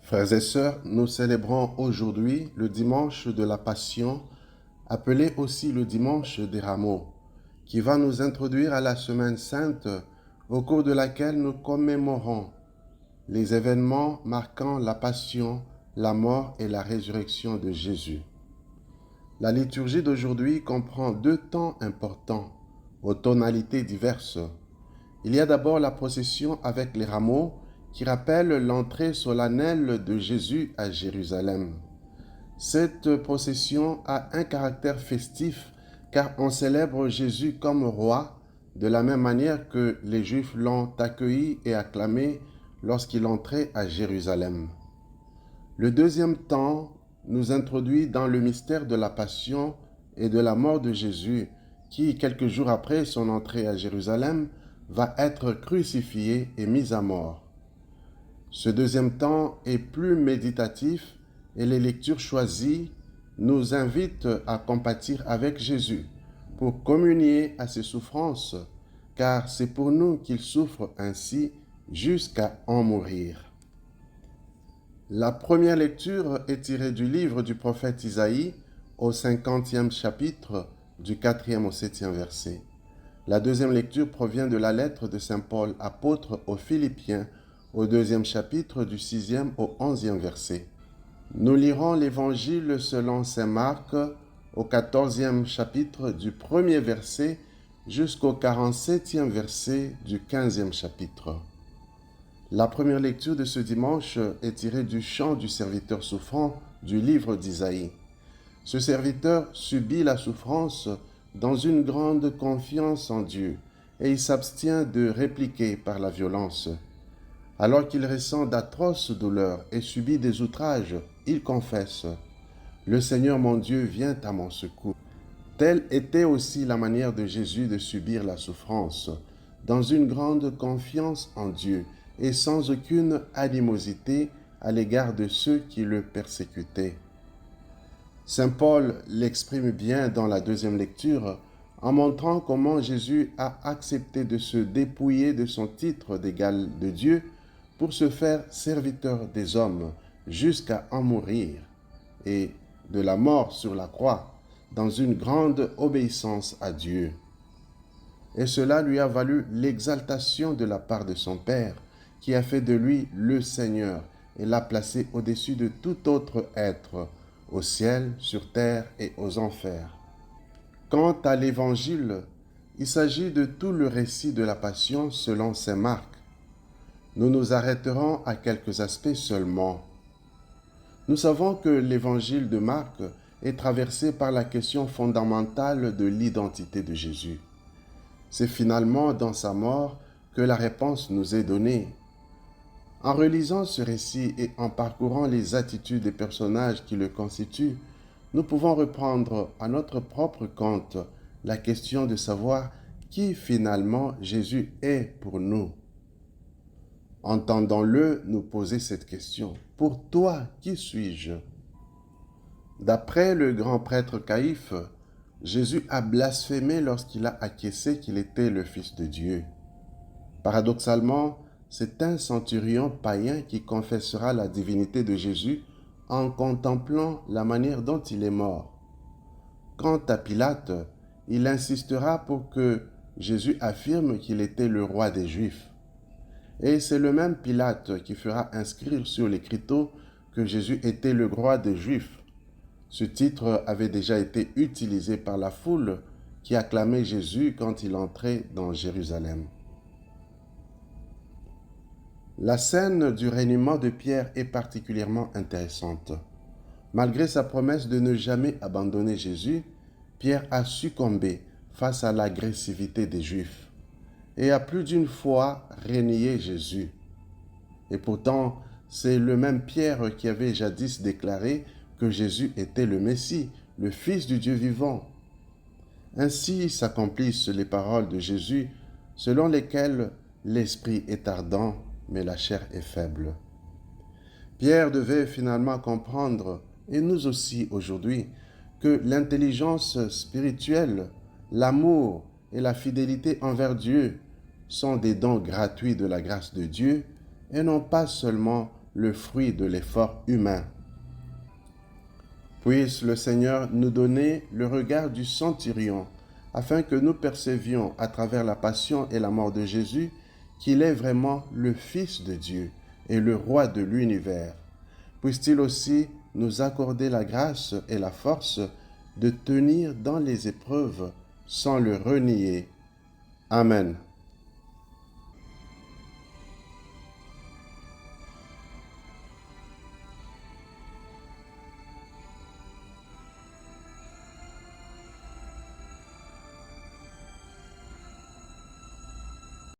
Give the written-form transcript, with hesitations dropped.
Frères et sœurs, nous célébrons aujourd'hui le dimanche de la Passion, appelé aussi le dimanche des Rameaux, qui va nous introduire à la Semaine Sainte, au cours de laquelle nous commémorons les événements marquant la Passion, la mort et la résurrection de Jésus. La liturgie d'aujourd'hui comprend deux temps importants, aux tonalités diverses. Il y a d'abord la procession avec les rameaux, qui rappelle l'entrée solennelle de Jésus à Jérusalem. Cette procession a un caractère festif car on célèbre Jésus comme roi de la même manière que les Juifs l'ont accueilli et acclamé lorsqu'il entrait à Jérusalem. Le deuxième temps nous introduit dans le mystère de la passion et de la mort de Jésus qui, quelques jours après son entrée à Jérusalem, va être crucifié et mis à mort. Ce deuxième temps est plus méditatif et les lectures choisies nous invitent à compatir avec Jésus pour communier à ses souffrances, car c'est pour nous qu'il souffre ainsi jusqu'à en mourir. La première lecture est tirée du livre du prophète Isaïe au 50e chapitre du 4e au 7e verset. La deuxième lecture provient de la lettre de saint Paul, apôtre aux Philippiens, au 2e chapitre du 6e au 11e verset. Nous lirons l'évangile selon saint Marc au 14e chapitre du 1er verset jusqu'au 47e verset du 15e chapitre. La première lecture de ce dimanche est tirée du chant du serviteur souffrant du livre d'Isaïe. Ce serviteur subit la souffrance dans une grande confiance en Dieu et il s'abstient de répliquer par la violence. Alors qu'il ressent d'atroces douleurs et subit des outrages, il confesse « Le Seigneur mon Dieu vient à mon secours ». Telle était aussi la manière de Jésus de subir la souffrance, dans une grande confiance en Dieu et sans aucune animosité à l'égard de ceux qui le persécutaient. Saint Paul l'exprime bien dans la deuxième lecture en montrant comment Jésus a accepté de se dépouiller de son titre d'égal de Dieu pour se faire serviteur des hommes jusqu'à en mourir et de la mort sur la croix dans une grande obéissance à Dieu. Et cela lui a valu l'exaltation de la part de son Père qui a fait de lui le Seigneur et l'a placé au-dessus de tout autre être, au ciel, sur terre et aux enfers. Quant à l'Évangile, il s'agit de tout le récit de la Passion selon saint Marc. Nous nous arrêterons à quelques aspects seulement. Nous savons que l'Évangile de Marc est traversé par la question fondamentale de l'identité de Jésus. C'est finalement dans sa mort que la réponse nous est donnée. En relisant ce récit et en parcourant les attitudes des personnages qui le constituent, nous pouvons reprendre à notre propre compte la question de savoir qui finalement Jésus est pour nous. Entendons-le nous poser cette question. Pour toi, qui suis-je? D'après le grand prêtre Caïphe, Jésus a blasphémé lorsqu'il a acquiescé qu'il était le Fils de Dieu. Paradoxalement, c'est un centurion païen qui confessera la divinité de Jésus en contemplant la manière dont il est mort. Quant à Pilate, il insistera pour que Jésus affirme qu'il était le roi des Juifs. Et c'est le même Pilate qui fera inscrire sur l'écriteau que Jésus était le roi des Juifs. Ce titre avait déjà été utilisé par la foule qui acclamait Jésus quand il entrait dans Jérusalem. La scène du reniement de Pierre est particulièrement intéressante. Malgré sa promesse de ne jamais abandonner Jésus, Pierre a succombé face à l'agressivité des Juifs et a plus d'une fois renié Jésus. Et pourtant, c'est le même Pierre qui avait jadis déclaré que Jésus était le Messie, le Fils du Dieu vivant. Ainsi s'accomplissent les paroles de Jésus selon lesquelles l'esprit est ardent, mais la chair est faible. Pierre devait finalement comprendre, et nous aussi aujourd'hui, que l'intelligence spirituelle, l'amour et la fidélité envers Dieu sont des dons gratuits de la grâce de Dieu et non pas seulement le fruit de l'effort humain. Puisse le Seigneur nous donner le regard du centurion, afin que nous percevions à travers la passion et la mort de Jésus qu'il est vraiment le Fils de Dieu et le Roi de l'univers. Puisse-t-il aussi nous accorder la grâce et la force de tenir dans les épreuves sans le renier. Amen.